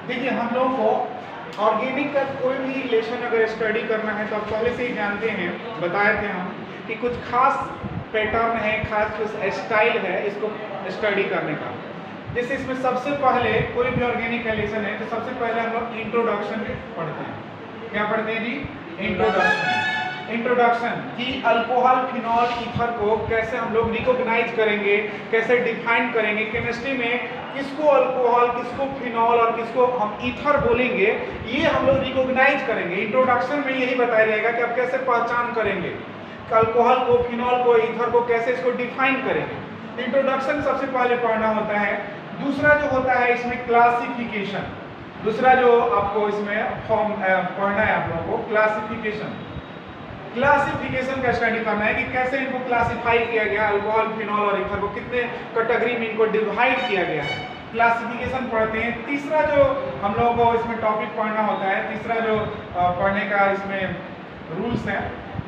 देखिए हम लोगों को ऑर्गेनिक का कोई भी रिलेशन अगर स्टडी करना है तो आप पहले से ही जानते हैं, बताए थे हम कि कुछ खास पैटर्न है, खास कुछ स्टाइल है इसको स्टडी करने का। जैसे इसमें सबसे पहले कोई भी ऑर्गेनिक रिलेशन है तो सबसे पहले हम लोग इंट्रोडक्शन पढ़ते हैं। क्या पढ़ते हैं जी? इंट्रोडक्शन कि अल्कोहल फिनॉल ईथर को कैसे हम लोग रिकॉग्नाइज करेंगे, कैसे डिफाइन करेंगे, केमिस्ट्री में किसको अल्कोहल, किसको फिनॉल और किसको हम ईथर बोलेंगे, ये हम लोग रिकॉग्नाइज करेंगे। इंट्रोडक्शन में यही बताया जाएगा कि आप कैसे पहचान करेंगे अल्कोहल को, फिनॉल को, ईथर को, कैसे इसको डिफाइन करेंगे। इंट्रोडक्शन सबसे पहले पढ़ना होता है। दूसरा जो होता है इसमें क्लासिफिकेशन, दूसरा जो आपको इसमें फॉर्म पढ़ना है आप लोगों को क्लासिफिकेशन। क्लासिफिकेशन का स्टडी करना है कि कैसे इनको क्लासिफाई किया गया, अल्कोहल, फिनॉल और ईथर को कितने कैटेगरी में इनको डिवाइड किया गया है, क्लासिफिकेशन पढ़ते हैं। तीसरा जो हम लोगों को इसमें टॉपिक पढ़ना होता है, तीसरा जो पढ़ने का इसमें रूल्स है,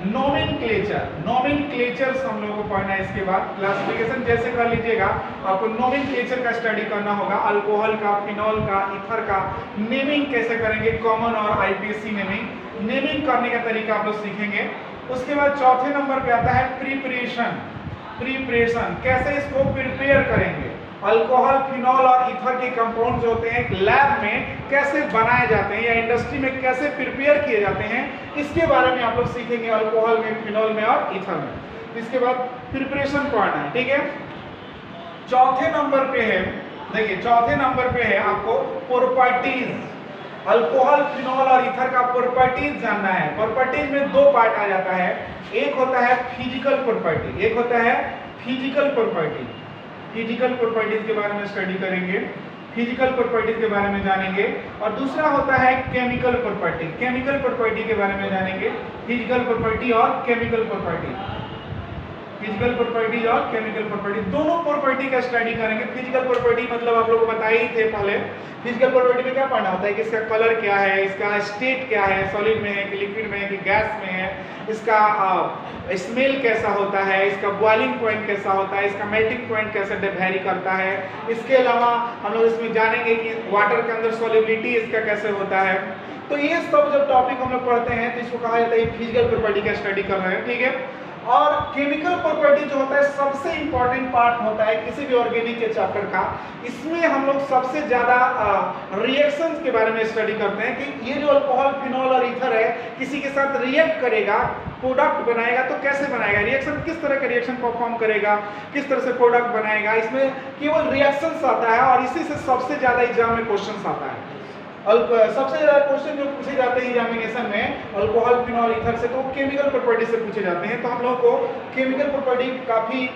नोमेनक्लेचर। नोमेनक्लेचर्स हम लोगों को पढ़ना है। इसके बाद क्लासिफिकेशन जैसे कर लीजिएगा, आपको नोमेनक्लेचर का स्टडी करना होगा, अल्कोहल का, फिनॉल का, ईथर का नेमिंग कैसे करेंगे, कॉमन और आईपीसी नेमिंग करने का तरीका आप लोग सीखेंगे। उसके बाद चौथे नंबर पे आता है प्रिपरेशन, कैसे इसको प्रिपेयर करेंगे। अल्कोहल, फिनॉल और ईथर के कंपाउंड जो होते हैं लैब में कैसे बनाए जाते हैं या इंडस्ट्री में कैसे प्रिपेयर किए जाते हैं, इसके बारे में आप लोग सीखेंगे, अल्कोहल में, फिनॉल में और ईथर में। इसके बाद प्रिपरेशन पढ़ना है, ठीक है। चौथे नंबर पे है, देखिए चौथे नंबर पे है आपको प्रॉपर्टीज। अल्कोहल, फिनॉल और ईथर का प्रॉपर्टीज जानना है। प्रॉपर्टीज में दो पार्ट आ जाता है, एक होता है फिजिकल प्रॉपर्टी, एक होता है फिजिकल प्रॉपर्टी। फिजिकल प्रॉपर्टीज के बारे में स्टडी करेंगे, फिजिकल प्रॉपर्टीज के बारे में जानेंगे। और दूसरा होता है केमिकल प्रॉपर्टी, केमिकल प्रॉपर्टी के बारे में जानेंगे। फिजिकल प्रॉपर्टी और केमिकल प्रॉपर्टी, फिजिकल प्रॉपर्टी और केमिकल प्रॉपर्टी, दोनों प्रॉपर्टी का स्टडी करेंगे। फिजिकल प्रॉपर्टी मतलब आप लोग बताए ही थे पहले, फिजिकल प्रॉपर्टी में क्या पढ़ना होता है कि इसका कलर क्या है, इसका स्टेट क्या है, सॉलिड में है कि लिक्विड में है कि गैस में है, इसका स्मेल कैसा होता है, इसका बॉइलिंग पॉइंट कैसा होता है, इसका मेल्टिंग पॉइंट कैसे वेरी करता है। इसके अलावा हम लोग इसमें जानेंगे कि वाटर के अंदर सॉल्युबिलिटी इसका कैसे होता है। तो ये सब जब टॉपिक हम लोग पढ़ते हैं तो इसको कहा जाता है फिजिकल प्रॉपर्टी का स्टडी कर रहे हैं, ठीक है। और केमिकल प्रॉपर्टी जो होता है सबसे इंपॉर्टेंट पार्ट होता है किसी भी ऑर्गेनिक के चैप्टर का। इसमें हम लोग सबसे ज्यादा रिएक्शंस के बारे में स्टडी करते हैं कि ये जो अल्कोहल, फिनॉल और ईथर है किसी के साथ रिएक्ट करेगा, प्रोडक्ट बनाएगा तो कैसे बनाएगा, रिएक्शन किस तरह का रिएक्शन परफॉर्म करेगा, किस तरह से प्रोडक्ट बनाएगा। इसमें केवल रिएक्शंस आता है और इसी से सबसे ज्यादा एग्जाम में क्वेश्चन आता है। सबसे ज्यादा क्वेश्चन जो पूछे जाते हैं एग्जामिनेशन में अल्कोहल, फिनॉल, ईथर से, तो केमिकल प्रॉपर्टी से पूछे जाते हैं। तो हम लोग को केमिकल प्रॉपर्टी काफी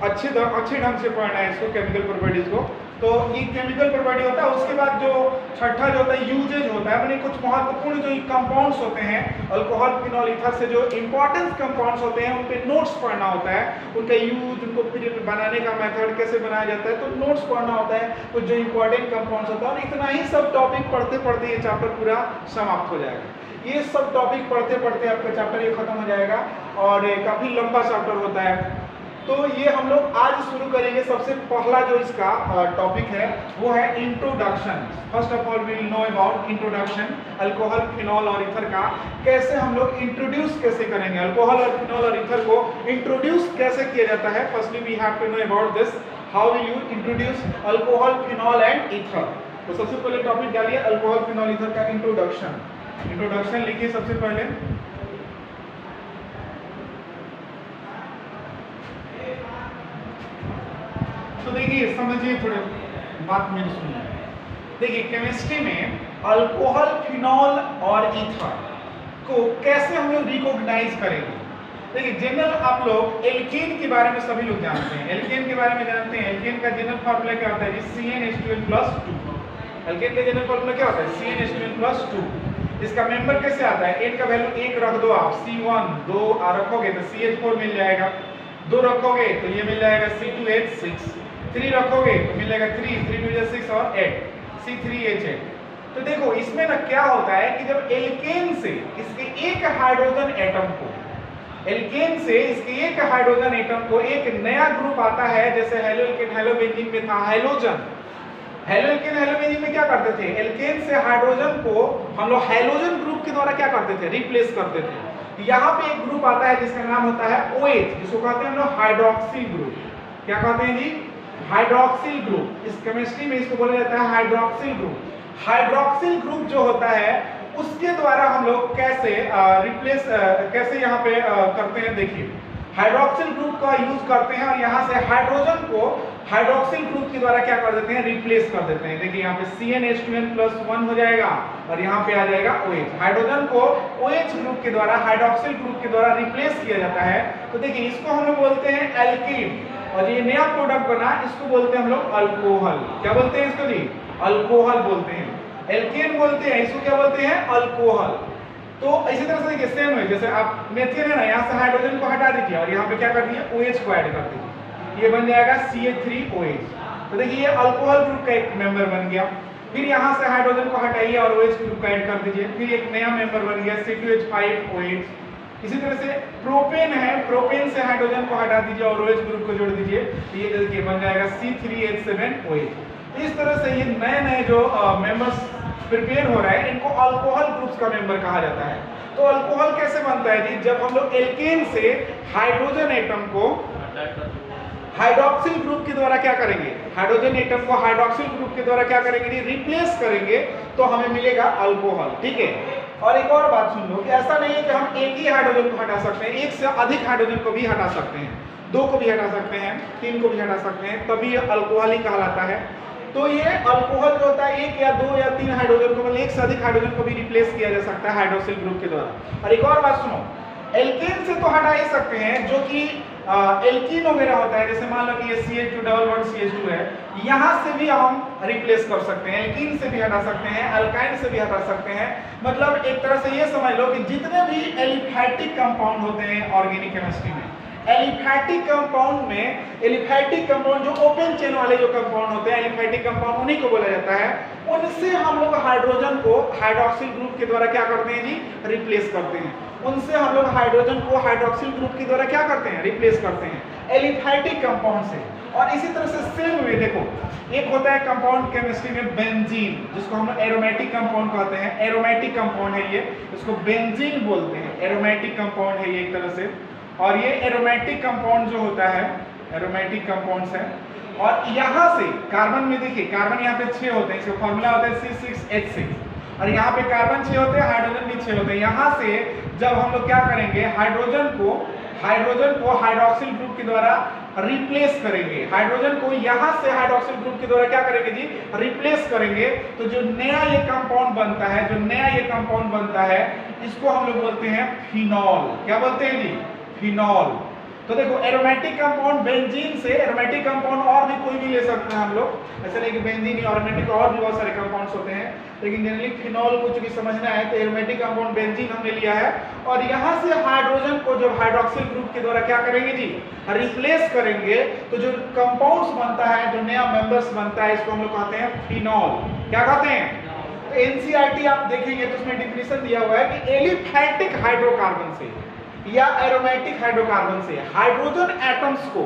अच्छे ढंग से पढ़ना है इसको, केमिकल प्रॉपर्टीज को। तो ये केमिकल प्रॉपर्टी होता है। उसके बाद जो छठा जो होता है यूजेज होता है, मैंने कुछ महत्वपूर्ण जो कंपाउंड्स होते हैं अल्कोहल, फिनॉल, ईथर से जो इंपॉर्टेंट कंपाउंड्स होते हैं उन पे नोट्स पढ़ना होता है, उनका यूज, उनको फिर बनाने का मेथड कैसे बनाया जाता है, तो नोट्स पढ़ना होता है, तो जो इंपॉर्टेंट कंपाउंड्स होता है। और इतना ही सब टॉपिक पढ़ते पढ़ते ये चैप्टर पूरा समाप्त हो जाएगा। ये सब टॉपिक पढ़ते पढ़ते आपका चैप्टर ये खत्म हो जाएगा और काफी लंबा चैप्टर होता है। तो ये हम लोग आज शुरू करेंगे। सबसे पहला जो इसका टॉपिक है वो है introduction. First of all we will know about introduction, alcohol, phenol और ईथर का कैसे हम लोग इंट्रोड्यूस कैसे करेंगे, अल्कोहल और फिनॉल और ईथर को इंट्रोड्यूस कैसे किया जाता है। Firstly we have to know about this, how will you introduce alcohol, phenol and ether. तो सबसे पहले टॉपिक डालिए अल्कोहल, फिनॉल, ईथर का इंट्रोडक्शन। इंट्रोडक्शन लिखिए सबसे पहले। तो देखिए समझिए, थोड़े बात मेरी सुनिए। देखिए केमिस्ट्री में अल्कोहल, फिनॉल और ईथर को कैसे हम लोग रिकॉग्नाइज करेंगे। देखिए जनरल आप लोग एल्केन के बारे में सभी लोग जानते हैं, एल्केन के बारे में जानते हैं। एल्केन का जनरल फार्मूला क्या होता है? CnH2n+2। एल्केन का जनरल फार्मूला क्या होता है? CnH2n+2। इसका मेंबर कैसे आता है? n का वैल्यू 1 रख दो आप, C1 2 रखोगे तो CH4 मिल जाएगा, 2 रखोगे तो ये मिल जाएगा C2H6, 3 रखोगे तो मिल जाएगा 3 2 6 और 8 C3H8। तो देखो इसमें ना क्या होता है कि जब एल्केन से इसके एक हाइड्रोजन एटम को, एल्केन से इसके एक हाइड्रोजन एटम को एक नया ग्रुप आता है, जैसे हेलो एल्केन, हेलो बेंजीन में था हैलोजन। हेलो एल्केन हेलोमेरिन में क्या करते थे, एल्केन से हाइड्रोजन को हम लोग हैलोजन ग्रुप के द्वारा क्या करते थे, रिप्लेस करते थे। यहाँ पे एक ग्रुप आता है जिसका नाम होता है OH, जिसको कहते हैं हम लोग हाइड्रोक्सिल ग्रुप। क्या कहते हैं जी, हाइड्रोक्सिल ग्रुप। इस केमिस्ट्री में इसको बोला जाता है हाइड्रोक्सिल ग्रुप। हाइड्रोक्सिल ग्रुप जो होता है उसके द्वारा हम लोग कैसे रिप्लेस कैसे यहाँ पे करते हैं, देखिए हाइड्रोक्सिल ग्रुप का यूज करते हैं और यहाँ से हाइड्रोजन को हाइड्रोक्सिल ग्रुप के द्वारा क्या कर देते हैं, रिप्लेस कर देते हैं। देखिए यहाँ पे CnH2n+1 हो जाएगा और यहाँ पे आ जाएगा OH। हाइड्रोजन को OH ग्रुप के द्वारा हाइड्रोक्सिल ग्रुप के द्वारा रिप्लेस किया जाता है। तो देखिए इसको हम लोग बोलते हैं एल्कीन, और ये नया प्रोडक्ट बना इसको बोलते हैं हम लोग अल्कोहल। क्या बोलते हैं इसको जी, अल्कोहल बोलते हैं। एल्केन बोलते हैं, इसको क्या बोलते हैं, अल्कोहल। तो इसी तरह से देखिए सेम है, जैसे आप मेथियन है ना, यहाँ से हाइड्रोजन को हटा दीजिए और यहाँ पे क्या कर दिए, OH को ऐड कर दीजिए, ये बन जाएगा CH3OH। तो देखिए ये अल्कोहल ग्रुप का एक मेंबर बन गया। फिर यहाँ से हाइड्रोजन को हटाइए और OH ग्रुप का ऐड कर दीजिए, फिर एक नया मेंबर बन गया C2H5OH। इसी तरह से प्रोपेन है, प्रोपेन से हाइड्रोजन को हटा दीजिए और OH ग्रुप को जोड़ दीजिए, तो ये देखिए बन जाएगा C3H7OH। इस तरह से ये नए नए जो मेंबर्स प्रिपेयर हो रहा है इनको अल्कोहल ग्रुप्स का मेंबर कहा जाता है। तो अल्कोहल कैसे बनता है जी, जब हम लोग एल्केन से हाइड्रोजन एटम को हाइड्रोक्सिल ग्रुप के द्वारा क्या करेंगे, हाइड्रोजन एटम को हाइड्रोक्सिल ग्रुप के द्वारा क्या करेंगे जी, रिप्लेस करेंगे, तो हमें मिलेगा अल्कोहल। ठीक है, और एक और बात सुन लो कि ऐसा नहीं है कि हम एक ही हाइड्रोजन को हटा सकते हैं, एक से अधिक हाइड्रोजन को भी हटा सकते हैं, 2 को भी हटा सकते हैं, 3 को भी हटा सकते हैं, तभी ये अल्कोहल ही कहलाता है। तो ये अल्कोहल जो होता है 1 या 2 या 3 हाइड्रोजन को, मतलब एक से अधिक हाइड्रोजन को भी रिप्लेस किया जा सकता है हाइड्रोक्सिल ग्रुप के द्वारा। और एक और बात सुनो, एल्केन से तो हटा ही सकते हैं जो कि एल्कीन वगैरह होता है, जैसे मान लो कि ये CH2 है, यहाँ से भी हम रिप्लेस कर सकते हैं, एल्कीन से भी हटा सकते हैं, अल्काइन से भी हटा सकते हैं। मतलब एक तरह से ये समझ लो कि जितने भी एलिफैटिक कंपाउंड होते हैं ऑर्गेनिक केमिस्ट्री में, एलिफैटिक कंपाउंड में, एलिफैटिक कंपाउंड जो ओपन चेन वाले जो कंपाउंड होते हैं, एलिफैटिक कंपाउंड उन्हीं को बोला जाता है। उनसे हम लोग हाइड्रोजन को हाइड्रोक्सिल ग्रुप के द्वारा क्या करते हैं जी, रिप्लेस करते हैं। उनसे हम लोग हाइड्रोजन को हाइड्रोक्सिल ग्रुप के द्वारा क्या करते हैं, रिप्लेस करते हैं, एलिफैटिक कंपाउंड से। और इसी तरह से सेम वे देखो, एक होता है कंपाउंड केमिस्ट्री में बेंजीन, जिसको हम लोग एरोमेटिक कंपाउंड कहते हैं, एरोमेटिक कंपाउंड है ये, इसको बेंजीन बोलते हैं, एरोमेटिक कंपाउंड है ये एक तरह से। और ये एरोमेटिक कंपाउंड जो होता है, एरोमेटिक कंपाउंड्स है। और यहाँ से कार्बन में देखिए, कार्बन यहाँ पे 6 होते हैं, इसका फॉर्मूला होता है C6H6, और यहाँ पे कार्बन 6 होते हैं, हाइड्रोजन भी 6 होते हैं। यहाँ से जब हम लोग क्या करेंगे, हाइड्रोजन को हाइड्रोक्सिल ग्रुप के द्वारा रिप्लेस करेंगे, हाइड्रोजन को यहाँ से हाइड्रोक्सिल ग्रुप के द्वारा क्या करेंगे जी, रिप्लेस करेंगे, तो जो नया ये कंपाउंड बनता है, जो नया ये कंपाउंड बनता है, इसको हम लोग बोलते हैं फिनॉल। क्या बोलते हैं जी, फिनॉल। तो देखो एरोमेटिक कंपाउंड बेंजीन से, एरोमेटिक कंपाउंड और भी कोई भी ले सकते हैं हम लोग, ऐसा नहीं कि बेंजीन ही, एरोमेटिक और भी बहुत सारे कंपाउंड्स होते हैं, लेकिन जनरली फिनॉल को चूंकि समझना है तो एरोमेटिक कंपाउंड बेंजीन हमने लिया है। और यहाँ से हाइड्रोजन को जब हाइड्रोक्सिल ग्रुप के द्वारा क्या करेंगे जी, रिप्लेस करेंगे, तो जो कंपाउंड्स बनता है, जो नया मेंबर्स बनता है, इसको हम लोग कहते हैं फिनॉल। क्या कहते हैं, तो एनसीईआरटी आप देखेंगे तो उसमें डिफिनेशन दिया हुआ है कि एलिफैटिक हाइड्रोकार्बन से या एरोमेटिक हाइड्रोकार्बन से हाइड्रोजन एटम्स को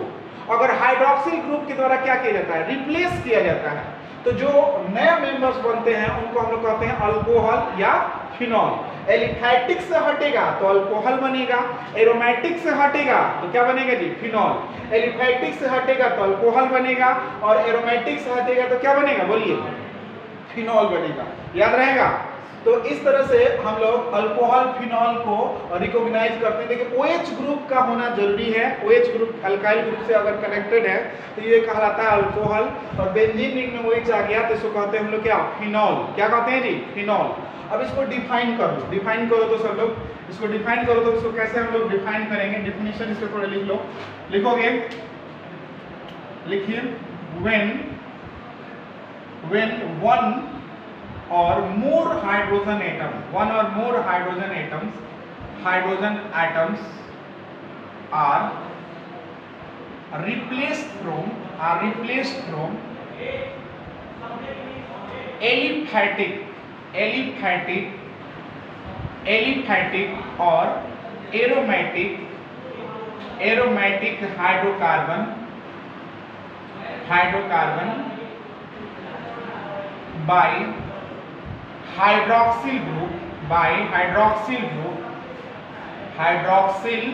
अगर हाइड्रोक्सिल ग्रुप के द्वारा क्या किया जाता है, रिप्लेस किया जाता है, तो जो नए मेंबर्स बनते हैं उनको हम लोग कहते हैं अल्कोहल या फिनॉल। एलिफैटिक से हटेगा तो अल्कोहल बनेगा, एरोमेटिक से हटेगा तो क्या बनेगा जी, फिनॉल। एलिफैटिक से हटेगा तो अल्कोहल बनेगा, और एरोमेटिक से हटेगा तो क्या बनेगा, बोलिए, फिनॉल बनेगा। याद रहेगा। तो इस तरह से हम लोग अल्कोहल फिनॉल को रिकॉग्नाइज करते हैं। देखिए OH ग्रुप का होना जरूरी है, OH ग्रुप अल्काइल ग्रुप से अगर कनेक्टेड है तो ये कहलाता है अल्कोहल, और बेंजीन रिंग में OH आ गया तो इसको कहते हैं हम लोग क्या, फिनॉल। क्या कहते हैं जी, फिनॉल। अब इसको डिफाइन करो, डिफाइन करो तो सब लोग इसको डिफाइन करो, तो इसको कैसे हम लोग डिफाइन करेंगे, डिफिनेशन इसको थोड़ा लिख लो, लिखोगे, लिखिए, when one or more hydrogen atoms are replaced from aliphatic or aromatic hydrocarbon by hydroxyl group, by hydroxyl group, hydroxyl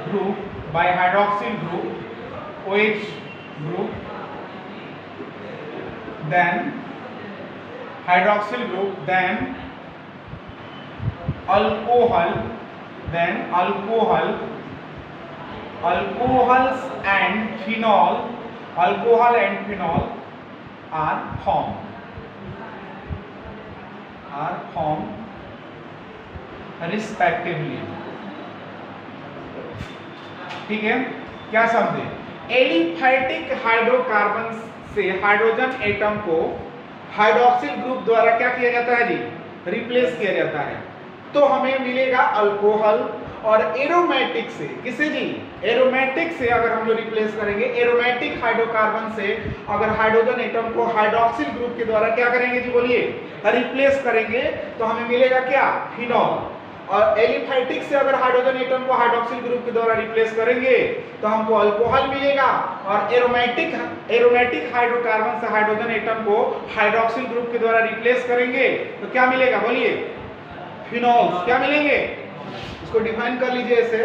group, by hydroxyl group, OH group, then hydroxyl group, then alcohol, then alcohols and phenol, alcohol and phenol are formed respectively. ठीक है, क्या समझे? Aliphatic hydrocarbon से hydrogen atom को hydroxyl group द्वारा क्या किया जाता है जी? रिप्लेस किया जाता है। तो हमें मिलेगा अल्कोहल, और एरोमेटिक से, किसे जी? एरोमेटिक से अगर हम लोग रिप्लेस करेंगे, एरोमेटिक हाइड्रोकार्बन से अगर हाइड्रोजन एटम को हाइड्रोक्सिल ग्रुप के द्वारा क्या करेंगे जी? बोलिए, रिप्लेस करेंगे, तो हमें मिलेगा क्या? फिनॉल। और एलिफैटिक से अगर हाइड्रोजन एटम को हाइड्रोक्सिल ग्रुप के द्वारा रिप्लेस करेंगे तो हमको अल्कोहल मिलेगा, और एरोमेटिक हाइड्रोकार्बन से हाइड्रोजन एटम को हाइड्रोक्सिल ग्रुप के द्वारा रिप्लेस करेंगे तो क्या मिलेगा? बोलिए, फिनॉल्स। क्या मिलेंगे? इसको डिफाइन कर लीजिए ऐसे।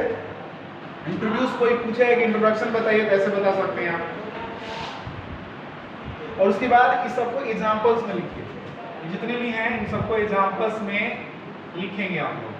इंट्रोड्यूस कोई पूछेगा कि इंट्रोडक्शन बताइए, तो ऐसे बता सकते हैं आप। और उसके बाद इस सबको एग्जांपल्स में लिखिए, जितने भी हैं इन सबको एग्जांपल्स में लिखेंगे आप लोग।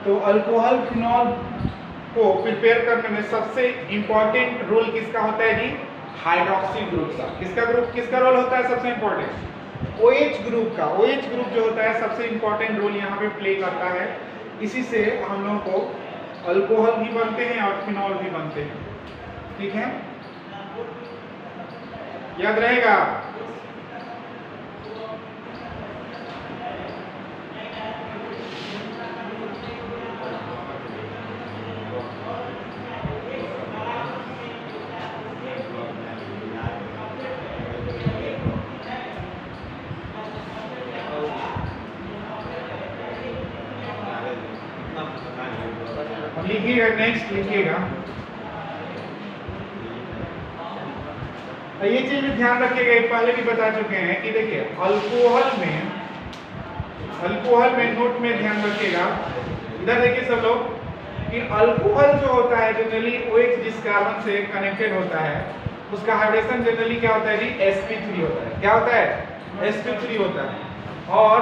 तो अल्कोहल फिनॉल को प्रिपेयर करने में सबसे इंपॉर्टेंट रोल किसका होता है जी? हाइड्रोक्सिल ग्रुप का। किसका रोल होता है सबसे इंपॉर्टेंट? OH ग्रुप का। OH ग्रुप जो होता है सबसे इंपॉर्टेंट रोल यहाँ पे प्ले करता है। इसी से हम लोगों को अल्कोहल भी बनते हैं और फिनॉल भी बनते हैं। ठीक है, याद रहेगा? लिखिएगा, नेक्स्ट लिखिएगा। ये चीज भी ध्यान रखिएगा, पहले भी बता चुके हैं कि देखिए अल्कोहल में नोट में ध्यान रखिएगा। इधर देखिए सब लोग कि अल्कोहल जो होता है जनरली OH जिस कार्बन से कनेक्टेड होता है उसका हाइड्रेशन जनरली क्या होता है जी? sp3 होता है। क्या होता है? sp3 होता है। और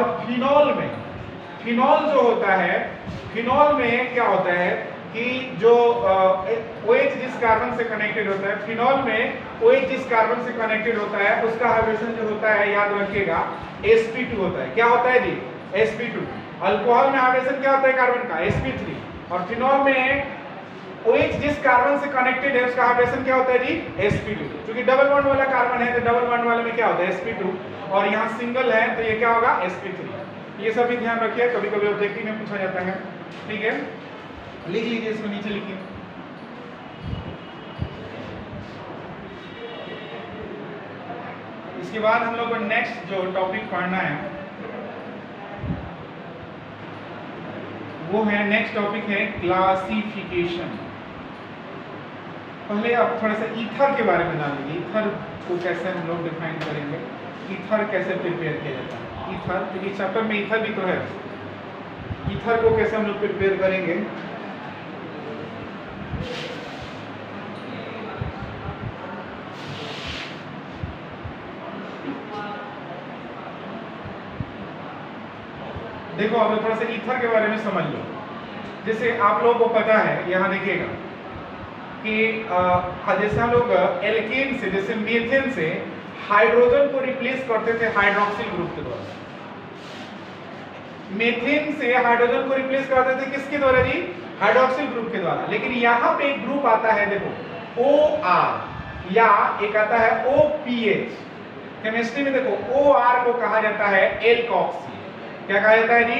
फिनॉल जो होता है, फिनॉल में क्या होता है कि जो OH जिस कार्बन से कनेक्टेड होता है, फिनॉल में OH जिस कार्बन से कनेक्टेड होता है उसका हाइड्रेशन जो होता है, याद रखिएगा, sp2 होता है। क्या होता है जी? sp2। अल्कोहल में हाइड्रेशन क्या होता है कार्बन का? sp3। और फिनॉल में OH जिस कार्बन से कनेक्टेड है उसका हाइड्रेशन क्या होता है जी? sp2। क्योंकि डबल बॉन्ड वाला कार्बन है तो डबल बॉन्ड वाले में क्या होता है? sp2। और यहाँ सिंगल है तो ये क्या होगा? sp3। ये सब भी ध्यान रखिए, कभी कभी ऑब्जेक्टिव में पूछा जाता है। ठीक है, लिख लीजिए, इसको नीचे लिखिए। इसके बाद हम लोग को नेक्स्ट जो टॉपिक पढ़ना है वो है, नेक्स्ट टॉपिक है क्लासिफिकेशन। पहले आप थोड़ा सा ईथर के बारे में जान लीजिए। ईथर को कैसे हम लोग डिफाइन करेंगे, ईथर कैसे प्रिपेयर किया जाता है। ईथर, क्योंकि चैप्टर में ईथर भी तो है, ईथर को कैसे हम लोग प्रिपेयर करेंगे। देखो अब थोड़ा सा ईथर के बारे में समझ लो। जैसे आप लोगों को पता है, यहाँ देखिएगा कि जैसे हम लोग एल्केन से, जैसे मीथेन से हाइड्रोजन को रिप्लेस करते थे हाइड्रोक्सिल ग्रुप के द्वारा। मीथेन से हाइड्रोजन को रिप्लेस करते थे किसके द्वारा जी? हाइड्रोक्सिल ग्रुप के द्वारा। लेकिन यहाँ पे एक ग्रुप आता है, देखो OR या एक आता है OPH। केमिस्ट्री में देखो OR को कहा जाता है एल्कोक्सी। क्या कहा जाता है जी?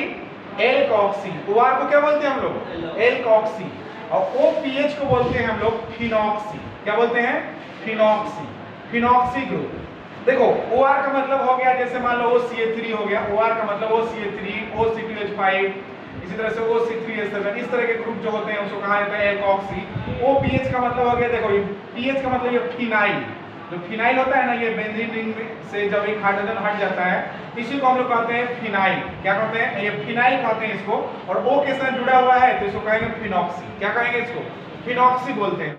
एल्कोक्सी। OR को क्या बोलते हैं हम लोग? एल्कोक्सी। और OPH को बोलते हैं हम लोग फिनॉक्सी। क्या बोलते हैं? फिनॉक्सी। Phenoxy group. देखो OR का मतलब हो गया, जैसे मान लो OCH3 हो गया, OR का मतलब OCH3, OC2H5, इसी तरह से OC3H7, इस तरह के ग्रुप जो होते हैं उसको कहा जाता है एल्कोक्सी। OPH का मतलब हो गया, देखो PH का मतलब ये फिनाइल। जो फिनाइल होता है ना, ये बेंजीन रिंग से जब एक हाइड्रोजन हट जाता है इसी को हम लोग कहते हैं फिनाइल। क्या कहते हैं? ये फिनाइल कहते हैं इसको। और O के साथ जुड़ा हुआ है तो इसको कहेंगे फिनॉक्सी। क्या कहेंगे इसको? फिनॉक्सी बोलते हैं।